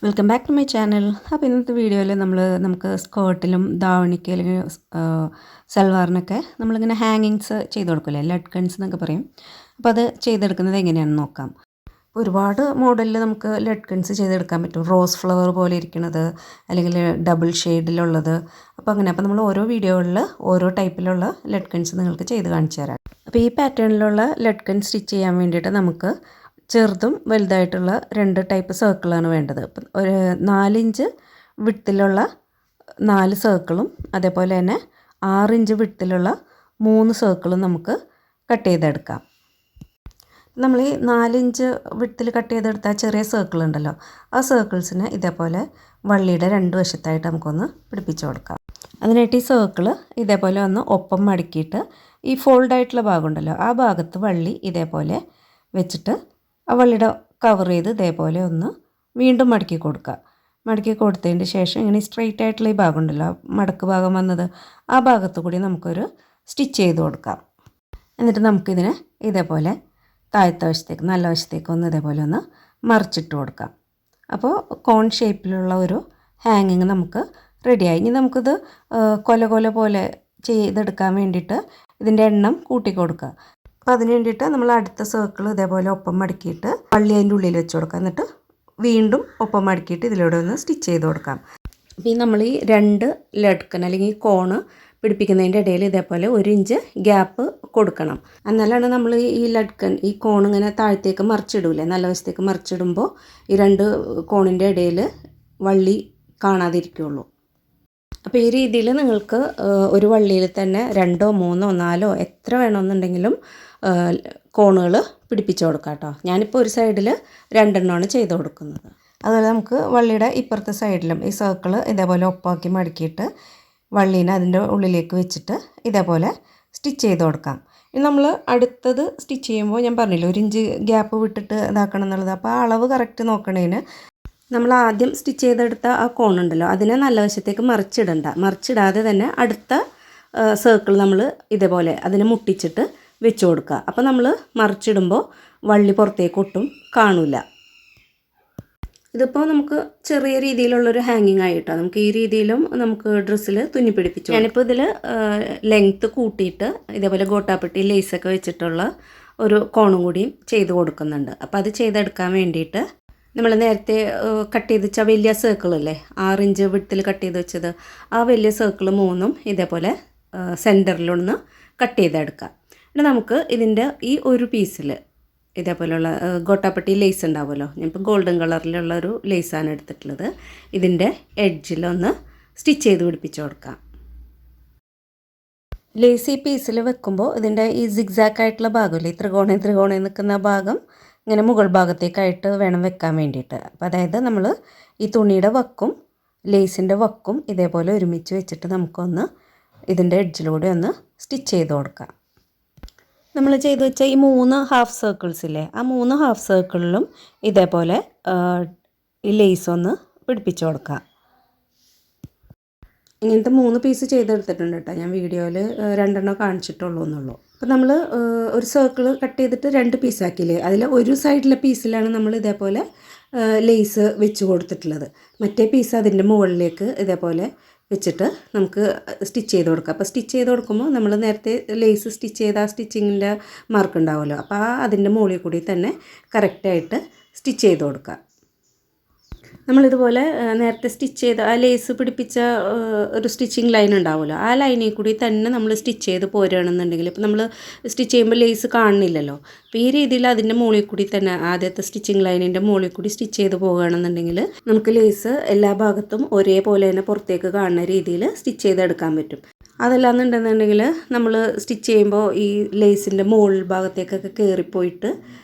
Welcome back to my channel. അപ്പോൾ ഇന്നത്തെ വീഡിയോയിൽ നമുക്ക് സ്കേർട്ടിലും ധാവണിക്ക് അല്ലെങ്കിൽ സൽവാറിനൊക്കെ നമ്മളിങ്ങനെ ഹാങ്ങിങ്സ് ചെയ്ത് കൊടുക്കില്ലേ, ലട്കൺസ് എന്നൊക്കെ പറയും. അപ്പോൾ അത് ചെയ്തെടുക്കുന്നത് എങ്ങനെയാണെന്ന് നോക്കാം. ഒരുപാട് മോഡലിൽ നമുക്ക് ലട്കൺസ് ചെയ്തെടുക്കാൻ പറ്റും. റോസ് ഫ്ലവർ പോലെ ഇരിക്കുന്നത്, അല്ലെങ്കിൽ ഡബിൾ ഷെയ്ഡിലുള്ളത്. അപ്പോൾ നമ്മൾ ഓരോ വീഡിയോകളിൽ ഓരോ ടൈപ്പിലുള്ള ലട്കൺസ് നിങ്ങൾക്ക് ചെയ്ത് കാണിച്ചു തരാം. അപ്പോൾ ഈ പാറ്റേണിലുള്ള ലട്കൺ സ്റ്റിച്ച് ചെയ്യാൻ വേണ്ടിയിട്ട് നമുക്ക് ചെറുതും വലുതായിട്ടുള്ള 2 ടൈപ്പ് സർക്കിളാണ് വേണ്ടത്. ഒരു 4 ഇഞ്ച് വിഡ്ത്തിലുള്ള 4 സർക്കിളും അതേപോലെ തന്നെ 6 ഇഞ്ച് വിഡ്ത്തിലുള്ള 3 സർക്കിളും നമുക്ക് കട്ട് ചെയ്തെടുക്കാം. നമ്മൾ ഈ 4 ഇഞ്ച് വിഡ്ത്തിൽ കട്ട് ചെയ്തെടുത്ത ചെറിയ സർക്കിൾ ഉണ്ടല്ലോ, ആ സർക്കിൾസിന് ഇതേപോലെ വള്ളിയുടെ 2 വശത്തായിട്ട് നമുക്കൊന്ന് പിടിപ്പിച്ച് കൊടുക്കാം. അതിനായിട്ട് ഈ സർക്കിൾ ഇതേപോലെ ഒന്ന് ഒപ്പം മടക്കിയിട്ട് ഈ ഫോൾഡായിട്ടുള്ള ഭാഗം ഉണ്ടല്ലോ, ആ ഭാഗത്ത് വള്ളി ഇതേപോലെ വെച്ചിട്ട് ആ വള്ളിയുടെ കവർ ചെയ്ത് ഇതേപോലെ ഒന്ന് വീണ്ടും മടക്കി കൊടുക്കുക. മടക്കി കൊടുത്തതിന് ശേഷം ഇങ്ങനെ സ്ട്രെയിറ്റ് ആയിട്ടുള്ള ഈ ഭാഗം ഉണ്ടല്ലോ, മടക്ക് ഭാഗം വന്നത്, ആ ഭാഗത്തു കൂടി നമുക്കൊരു സ്റ്റിച്ച് ചെയ്ത് കൊടുക്കാം. എന്നിട്ട് നമുക്കിതിനെ ഇതേപോലെ താഴത്തെ വശത്തേക്ക് നല്ല വശത്തേക്ക് ഒന്ന് ഇതേപോലെ ഒന്ന് മറിച്ചിട്ട് കൊടുക്കാം. അപ്പോൾ കോൺ ഷേപ്പിലുള്ള ഒരു ഹാങ്ങിങ് നമുക്ക് റെഡിയായി. ഇനി നമുക്കിത് കൊല പോലെ ചെയ്തെടുക്കാൻ വേണ്ടിയിട്ട് ഇതിൻ്റെ എണ്ണം കൂട്ടി കൊടുക്കുക. അപ്പോൾ അതിന് വേണ്ടിയിട്ട് നമ്മൾ അടുത്ത സർക്കിൾ ഇതേപോലെ ഒപ്പം മടക്കിയിട്ട് വള്ളി അതിൻ്റെ ഉള്ളിൽ വെച്ച് കൊടുക്കാം. എന്നിട്ട് വീണ്ടും ഒപ്പം മടക്കിയിട്ട് ഇതിലൂടെ ഒന്ന് സ്റ്റിച്ച് ചെയ്ത് കൊടുക്കാം. അപ്പോൾ നമ്മൾ ഈ 2 ലട്കൺ അല്ലെങ്കിൽ കോണ് പിടിപ്പിക്കുന്നതിൻ്റെ ഇടയിൽ ഇതേപോലെ 1 ഇഞ്ച് ഗ്യാപ്പ് കൊടുക്കണം. എന്നാലാണ് നമ്മൾ ഈ ലട്കൺ ഈ കോൺ ഇങ്ങനെ താഴത്തേക്ക് മറിച്ചിടൂലേ, നല്ല വശത്തേക്ക് മറിച്ചിടുമ്പോൾ ഈ 2 കോണിൻ്റെ ഇടയിൽ വള്ളി കാണാതിരിക്കുള്ളൂ. അപ്പോൾ ഈ രീതിയിൽ നിങ്ങൾക്ക് ഒരു വള്ളിയിൽ തന്നെ 2, 3, 4 എത്ര വേണമെന്നുണ്ടെങ്കിലും കോണുകൾ പിടിപ്പിച്ച് കൊടുക്കാം കേട്ടോ. ഞാനിപ്പോൾ ഒരു സൈഡിൽ 2 എണ്ണമാണ് ചെയ്ത് കൊടുക്കുന്നത്. അതുപോലെ നമുക്ക് വള്ളിയുടെ ഇപ്പുറത്തെ സൈഡിലും ഈ സർക്കിൾ ഇതേപോലെ ഒപ്പാക്കി മടക്കിയിട്ട് വള്ളീനെ അതിൻ്റെ ഉള്ളിലേക്ക് വെച്ചിട്ട് ഇതേപോലെ സ്റ്റിച്ച് ചെയ്ത് കൊടുക്കാം. ഇനി നമ്മൾ അടുത്തത് സ്റ്റിച്ച് ചെയ്യുമ്പോൾ ഞാൻ പറഞ്ഞില്ല 1 ഇഞ്ച് ഗ്യാപ്പ് വിട്ടിട്ട് ഇതാക്കണം എന്നുള്ളത്. അപ്പോൾ ആ അളവ് കറക്റ്റ് നോക്കണേന് നമ്മൾ ആദ്യം സ്റ്റിച്ച് ചെയ്തെടുത്ത ആ കോണുണ്ടല്ലോ, അതിനെ നല്ല വശത്തേക്ക് മറിച്ചിടാതെ തന്നെ അടുത്ത സർക്കിൾ നമ്മൾ ഇതേപോലെ അതിനെ മുട്ടിച്ചിട്ട് വെച്ച് കൊടുക്കുക. അപ്പോൾ നമ്മൾ മറിച്ചിടുമ്പോൾ വള്ളി പുറത്തേക്ക് ഒട്ടും കാണില്ല. ഇതിപ്പോൾ നമുക്ക് ചെറിയ രീതിയിലുള്ളൊരു ഹാങ്ങിങ് ആയിട്ടോ, നമുക്ക് ഈ രീതിയിലും നമുക്ക് ഡ്രസ്സിൽ തുന്നിപ്പിടിപ്പിച്ചു. ഞാനിപ്പോൾ ഇതിൽ ലെങ്ത്ത് കൂട്ടിയിട്ട് ഇതേപോലെ ഗോട്ടാപ്പെട്ടി ലേസൊക്കെ വെച്ചിട്ടുള്ള ഒരു കോണും കൂടിയും ചെയ്ത് കൊടുക്കുന്നുണ്ട്. അപ്പോൾ അത് ചെയ്തെടുക്കാൻ വേണ്ടിയിട്ട് നമ്മൾ നേരത്തെ കട്ട് ചെയ്ത് വെച്ച വലിയ സർക്കിളല്ലേ, 6 ഇഞ്ച് വിഡ്ത്തിൽ കട്ട് ചെയ്ത് വെച്ചത്, ആ വലിയ സർക്കിൾ 3ഉം ഇതേപോലെ സെൻറ്ററിലൊന്ന് കട്ട് ചെയ്തെടുക്കാം. എന്നിട്ട് നമുക്ക് ഇതിൻ്റെ ഈ ഒരു പീസിൽ ഇതേപോലെയുള്ള ഗോട്ടാപ്പട്ടി ലേസ് ഉണ്ടാവുമല്ലോ, ഞാനിപ്പോൾ ഗോൾഡൻ കളറിലുള്ള ഒരു ലേസാണ് എടുത്തിട്ടുള്ളത്. ഇതിൻ്റെ എഡ്ജിലൊന്ന് സ്റ്റിച്ച് ചെയ്ത് പിടിപ്പിച്ച് കൊടുക്കാം. ലേസ് ഈ പീസിൽ വെക്കുമ്പോൾ ഇതിൻ്റെ ഈ സിഗ്സാക്ക് ആയിട്ടുള്ള ഭാഗമില്ലേ, ത്രികോണേ നിൽക്കുന്ന ഭാഗം ഇങ്ങനെ മുകൾ ഭാഗത്തേക്കായിട്ട് വേണം വെക്കാൻ വേണ്ടിയിട്ട്. അപ്പോൾ അതായത് നമ്മൾ ഈ തുണിയുടെ വക്കും ലേസിൻ്റെ വക്കും ഇതേപോലെ ഒരുമിച്ച് വെച്ചിട്ട് നമുക്കൊന്ന് ഇതിൻ്റെ എഡ്ജിലൂടെ ഒന്ന് സ്റ്റിച്ച് ചെയ്ത് കൊടുക്കാം. നമ്മൾ ചെയ്ത് വെച്ച ഈ 3 ഹാഫ് സർക്കിൾസ് ഇല്ലേ, ആ 3 ഹാഫ് സർക്കിളിലും ഇതേപോലെ ഈ ലേസ് ഒന്ന് പിടിപ്പിച്ച് കൊടുക്കാം. ഇങ്ങനത്തെ 3 പീസ് ചെയ്തെടുത്തിട്ടുണ്ട് കേട്ടോ, ഞാൻ വീഡിയോയിൽ 2 എണ്ണം കാണിച്ചിട്ടുള്ളൂ എന്നുള്ളൂ. അപ്പോൾ നമ്മൾ ഒരു സർക്കിൾ കട്ട് ചെയ്തിട്ട് 2 പീസാക്കിയില്ലേ, അതിൽ ഒരു സൈഡിലെ പീസിലാണ് നമ്മൾ ഇതേപോലെ ലേസ് വെച്ച് കൊടുത്തിട്ടുള്ളത്. മറ്റേ പീസ് അതിൻ്റെ മുകളിലേക്ക് ഇതേപോലെ വെച്ചിട്ട് നമുക്ക് സ്റ്റിച്ച് ചെയ്ത് കൊടുക്കാം. അപ്പോൾ സ്റ്റിച്ച് ചെയ്ത് കൊടുക്കുമ്പോൾ നമ്മൾ നേരത്തെ ലേസ് സ്റ്റിച്ച് ചെയ്ത ആ സ്റ്റിച്ചിങ്ങിൻ്റെ മാർക്ക് ഉണ്ടാവുമല്ലോ, അപ്പോൾ അതിൻ്റെ മുകളിൽ കൂടി തന്നെ കറക്റ്റായിട്ട് സ്റ്റിച്ച് ചെയ്ത് കൊടുക്കുക. നമ്മളിതുപോലെ നേരത്തെ സ്റ്റിച്ച് ചെയ്ത് ആ ലേസ് പിടിപ്പിച്ച ഒരു സ്റ്റിച്ചിങ് ലൈൻ ഉണ്ടാവുമല്ലോ, ആ ലൈനിൽ കൂടി തന്നെ നമ്മൾ സ്റ്റിച്ച് ചെയ്ത് പോരുകയാണെന്നുണ്ടെങ്കിൽ, ഇപ്പോൾ നമ്മൾ സ്റ്റിച്ച് ചെയ്യുമ്പോൾ ലേസ് കാണുന്നില്ലല്ലോ, അപ്പോൾ ഈ രീതിയിൽ അതിൻ്റെ മുകളിൽ കൂടി തന്നെ ആദ്യത്തെ സ്റ്റിച്ചിങ് ലൈനിൻ്റെ മുകളിൽ കൂടി സ്റ്റിച്ച് ചെയ്ത് പോവുകയാണെന്നുണ്ടെങ്കിൽ നമുക്ക് ലേസ് എല്ലാ ഭാഗത്തും ഒരേപോലെ തന്നെ പുറത്തേക്ക് കാണുന്ന രീതിയിൽ സ്റ്റിച്ച് ചെയ്തെടുക്കാൻ പറ്റും. അതല്ലാന്നുണ്ടെന്നുണ്ടെങ്കിൽ നമ്മൾ സ്റ്റിച്ച് ചെയ്യുമ്പോൾ ഈ ലേസിൻ്റെ മുകൾ ഭാഗത്തേക്കൊക്കെ കയറിപ്പോയിട്ട്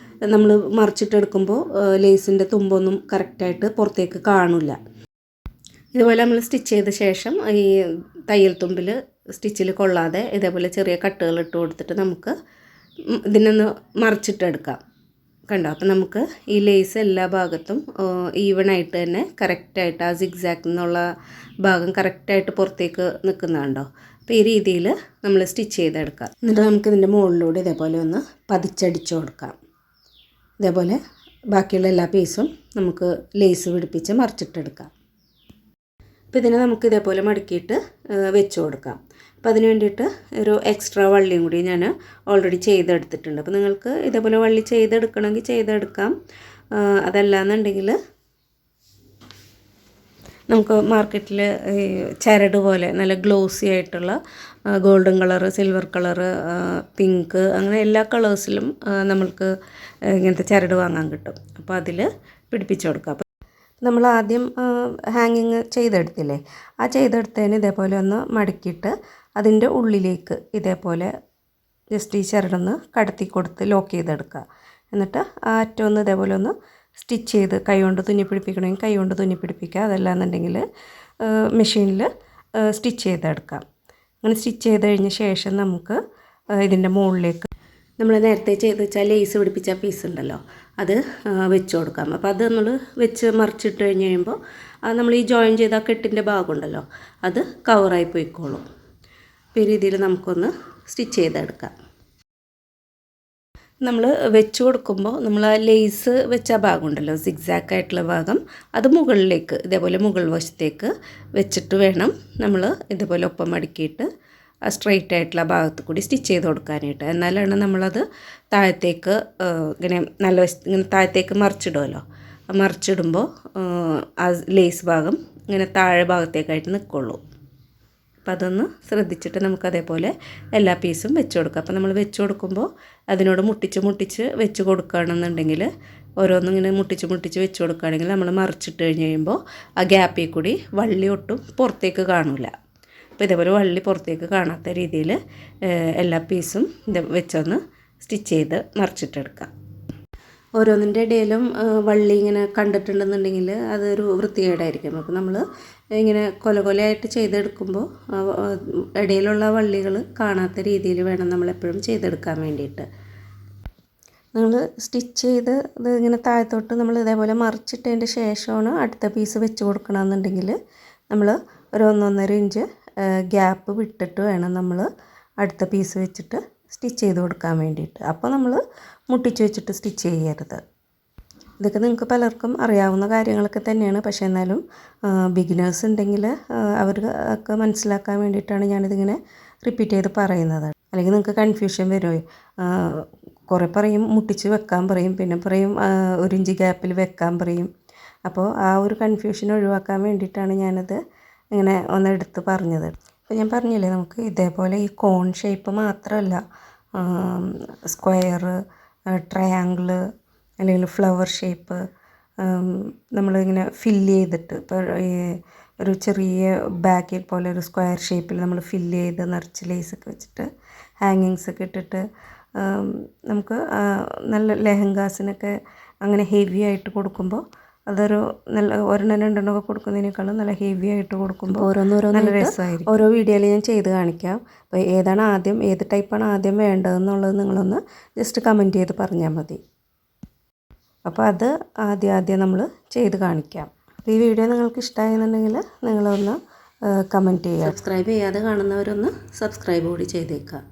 നമ്മൾ മറിച്ചിട്ടെടുക്കുമ്പോൾ ലേസിൻ്റെ തുമ്പൊന്നും കറക്റ്റായിട്ട് പുറത്തേക്ക് കാണില്ല. ഇതുപോലെ നമ്മൾ സ്റ്റിച്ച് ചെയ്ത ശേഷം ഈ തയ്യൽ തുമ്പിൽ സ്റ്റിച്ചിൽ കൊള്ളാതെ ഇതേപോലെ ചെറിയ കട്ടുകൾ ഇട്ട് കൊടുത്തിട്ട് നമുക്ക് ഇതിനൊന്ന് മറിച്ചിട്ടെടുക്കാം. കണ്ടോ, അപ്പോൾ നമുക്ക് ഈ ലേസ് എല്ലാ ഭാഗത്തും ഈവണായിട്ട് തന്നെ കറക്റ്റായിട്ട് ആ സിഗ്സാക്ക് എന്നുള്ള ഭാഗം കറക്റ്റായിട്ട് പുറത്തേക്ക് നിൽക്കുന്നതുണ്ടോ. അപ്പോൾ ഈ രീതിയിൽ നമ്മൾ സ്റ്റിച്ച് ചെയ്തെടുക്കാം. എന്നിട്ട് നമുക്കിതിൻ്റെ മുകളിലൂടെ ഇതേപോലെ ഒന്ന് പതിച്ചടിച്ച് കൊടുക്കാം. ഇതേപോലെ ബാക്കിയുള്ള എല്ലാ പീസും നമുക്ക് ലേസ് പിടിപ്പിച്ച് മറിച്ചിട്ടെടുക്കാം. അപ്പോൾ ഇതിനെ നമുക്ക് ഇതേപോലെ മടക്കിയിട്ട് വെച്ച് കൊടുക്കാം. അപ്പോൾ അതിന് വേണ്ടിയിട്ട് ഒരു എക്സ്ട്രാ വള്ളിയും കൂടി ഞാൻ ഓൾറെഡി ചെയ്തെടുത്തിട്ടുണ്ട്. അപ്പോൾ നിങ്ങൾക്ക് ഇതേപോലെ വള്ളി ചെയ്തെടുക്കണമെങ്കിൽ ചെയ്തെടുക്കാം. അതല്ലാന്നുണ്ടെങ്കിൽ നമുക്ക് മാർക്കറ്റിൽ ഈ ചരട് പോലെ നല്ല ഗ്ലോസി ആയിട്ടുള്ള golden colour, silver colour, pink, അങ്ങനെ എല്ലാ കളേഴ്സിലും നമ്മൾക്ക് ഇങ്ങനത്തെ ചരട് വാങ്ങാൻ കിട്ടും. അപ്പോൾ അതിൽ പിടിപ്പിച്ച് കൊടുക്കുക. അപ്പോൾ നമ്മൾ ആദ്യം ഹാങ്ങിങ് ചെയ്തെടുത്തില്ലേ, ആ ചെയ്തെടുത്തതിന് ഇതേപോലെ ഒന്ന് മടക്കിയിട്ട് അതിൻ്റെ ഉള്ളിലേക്ക് ഇതേപോലെ ജസ്റ്റ് ഈ ചരടൊന്ന് കടത്തി കൊടുത്ത് ലോക്ക് ചെയ്തെടുക്കുക. എന്നിട്ട് ആ അറ്റം ഒന്ന് ഇതേപോലെ ഒന്ന് സ്റ്റിച്ച് ചെയ്ത് കൈ കൊണ്ട് തുന്നി പിടിപ്പിക്കണമെങ്കിൽ കൈ കൊണ്ട് തുന്നി പിടിപ്പിക്കുക. അതല്ലാന്നുണ്ടെങ്കിൽ മെഷീനിൽ സ്റ്റിച്ച് ചെയ്തെടുക്കാം. അങ്ങനെ സ്റ്റിച്ച് ചെയ്ത് കഴിഞ്ഞ ശേഷം നമുക്ക് ഇതിൻ്റെ മുകളിലേക്ക് നമ്മൾ നേരത്തെ ചെയ്ത് വെച്ചാൽ ലേസ് പിടിപ്പിച്ച പീസ് ഉണ്ടല്ലോ, അത് വെച്ച് കൊടുക്കാം. അപ്പോൾ അത് നമ്മൾ വെച്ച് മറിച്ചിട്ട് കഴിഞ്ഞ് കഴിയുമ്പോൾ നമ്മൾ ഈ ജോയിൻ ചെയ്ത കെട്ടിൻ്റെ ഭാഗമുണ്ടല്ലോ, അത് കവറായി പോയിക്കോളും. അപ്പോൾ ഈ രീതിയിൽ നമുക്കൊന്ന് സ്റ്റിച്ച് ചെയ്തെടുക്കാം. നമ്മൾ വെച്ച് കൊടുക്കുമ്പോൾ നമ്മൾ ആ ലേസ് വെച്ച ഭാഗമുണ്ടല്ലോ, സിഗ്സാക്ക് ആയിട്ടുള്ള ഭാഗം, അത് മുകളിലേക്ക് ഇതേപോലെ മുകൾ വശത്തേക്ക് വെച്ചിട്ട് വേണം നമ്മൾ ഇതേപോലെ ഒപ്പം മടക്കിയിട്ട് ആ സ്ട്രെയിറ്റ് ആയിട്ടുള്ള ഭാഗത്ത് കൂടി സ്റ്റിച്ച് ചെയ്ത് കൊടുക്കാനായിട്ട്. എന്നാലാണ് നമ്മളത് താഴത്തേക്ക് ഇങ്ങനെ നല്ല ഇങ്ങനെ താഴത്തേക്ക് മറിച്ചിടുമല്ലോ, മറിച്ചിടുമ്പോൾ ആ ലേസ് ഭാഗം ഇങ്ങനെ താഴെ ഭാഗത്തേക്കായിട്ട് നിൽക്കുള്ളൂ. അപ്പോൾ അതൊന്ന് ശ്രദ്ധിച്ചിട്ട് നമുക്ക് അതേപോലെ എല്ലാ പീസും വെച്ച് കൊടുക്കാം. അപ്പോൾ നമ്മൾ വെച്ച് കൊടുക്കുമ്പോൾ അതിനോട് മുട്ടിച്ച് വെച്ച് കൊടുക്കുകയാണെന്നുണ്ടെങ്കിൽ ഓരോന്നും ഇങ്ങനെ മുട്ടിച്ച് വെച്ച് കൊടുക്കുകയാണെങ്കിൽ നമ്മൾ മറിച്ചിട്ട് കഴിഞ്ഞ് കഴിയുമ്പോൾ ആ ഗ്യാപ്പിൽ കൂടി വള്ളി ഒട്ടും പുറത്തേക്ക് കാണില്ല. അപ്പോൾ ഇതേപോലെ വള്ളി പുറത്തേക്ക് കാണാത്ത രീതിയിൽ എല്ലാ പീസും ഇത് വെച്ചൊന്ന് സ്റ്റിച്ച് ചെയ്ത് മറിച്ചിട്ടെടുക്കാം. ഓരോന്നിൻ്റെ ഇടയിലും വള്ളി ഇങ്ങനെ കണ്ടിട്ടുണ്ടെന്നുണ്ടെങ്കിൽ അതൊരു വൃത്തികേടായിരിക്കും. അപ്പോൾ നമ്മൾ ഇങ്ങനെ കൊലകൊലയായിട്ട് ചെയ്തെടുക്കുമ്പോൾ ഇടയിലുള്ള വള്ളികൾ കാണാത്ത രീതിയിൽ വേണം നമ്മളെപ്പോഴും ചെയ്തെടുക്കാൻ വേണ്ടിയിട്ട്. നമ്മൾ സ്റ്റിച്ച് ചെയ്ത് ഇത് ഇങ്ങനെ താഴത്തോട്ട് നമ്മൾ ഇതേപോലെ മറിച്ചിട്ടതിൻ്റെ ശേഷമാണ് അടുത്ത പീസ് വെച്ച് കൊടുക്കണമെന്നുണ്ടെങ്കിൽ നമ്മൾ ഒരു 1.5 ഇഞ്ച് ഗ്യാപ്പ് വിട്ടിട്ട് വേണം നമ്മൾ അടുത്ത പീസ് വെച്ചിട്ട് സ്റ്റിച്ച് ചെയ്ത് കൊടുക്കാൻ വേണ്ടിയിട്ട്. അപ്പോൾ നമ്മൾ മുട്ടിച്ച് വെച്ചിട്ട് സ്റ്റിച്ച് ചെയ്യരുത്. ഇതൊക്കെ നിങ്ങൾക്ക് പലർക്കും അറിയാവുന്ന കാര്യങ്ങളൊക്കെ തന്നെയാണ്. പക്ഷേ എന്നാലും ബിഗിനേഴ്സ് ഉണ്ടെങ്കിൽ അവർക്ക് മനസ്സിലാക്കാൻ വേണ്ടിയിട്ടാണ് ഞാനിതിങ്ങനെ റിപ്പീറ്റ് ചെയ്ത് പറയുന്നത്. അല്ലെങ്കിൽ നിങ്ങൾക്ക് കൺഫ്യൂഷൻ വരുമോ? കുറേ പറയും മുട്ടിച്ച് വെക്കാൻ പറയും, പിന്നെ പറയും 1 ഇഞ്ച് ഗ്യാപ്പിൽ വെക്കാൻ പറയും. അപ്പോൾ ആ ഒരു കൺഫ്യൂഷൻ ഒഴിവാക്കാൻ വേണ്ടിയിട്ടാണ് ഞാനത് ഇങ്ങനെ ഒന്നെടുത്ത് പറഞ്ഞത്. അപ്പോൾ ഞാൻ പറഞ്ഞില്ലേ, നമുക്ക് ഇതേപോലെ ഈ കോൺ ഷേപ്പ് മാത്രമല്ല, സ്ക്വയർ, ട്രയാങ്കിള്, അല്ലെങ്കിൽ ഫ്ലവർ ഷേപ്പ് നമ്മളിങ്ങനെ ഫില്ല് ചെയ്തിട്ട്, ഇപ്പോൾ ഈ ഒരു ചെറിയ ബാഗിൽ പോലെ ഒരു സ്ക്വയർ ഷേപ്പിൽ നമ്മൾ ഫില്ല് ചെയ്ത് നിറച്ച് ലേസൊക്കെ വെച്ചിട്ട് ഹാങ്ങിങ്സൊക്കെ ഇട്ടിട്ട് നമുക്ക് നല്ല ലെഹങ്കാസിനൊക്കെ അങ്ങനെ ഹെവി ആയിട്ട് കൊടുക്കുമ്പോൾ അതൊരു നല്ല 1-2 കൊടുക്കുന്നതിനേക്കാളും നല്ല ഹെവി ആയിട്ട് കൊടുക്കുമ്പോൾ നല്ല രസമായിരിക്കും. ഓരോ വീഡിയോയിൽ ഞാൻ ചെയ്ത് കാണിക്കാം. അപ്പോൾ ഏതാണ് ആദ്യം, ഏത് ടൈപ്പാണ് ആദ്യം വേണ്ടതെന്നുള്ളത് നിങ്ങളൊന്ന് ജസ്റ്റ് കമൻറ്റ് ചെയ്ത് പറഞ്ഞാൽ മതി. അപ്പോൾ അത് ആദ്യം നമ്മൾ ചെയ്ത് കാണിക്കാം. അപ്പോൾ ഈ വീഡിയോ നിങ്ങൾക്ക് ഇഷ്ടമായെന്നുണ്ടെങ്കിൽ നിങ്ങളൊന്ന് കമൻറ്റ് ചെയ്യുക. സബ്സ്ക്രൈബ് ചെയ്യാതെ കാണുന്നവരൊന്ന് സബ്സ്ക്രൈബ് കൂടി ചെയ്തേക്കുക.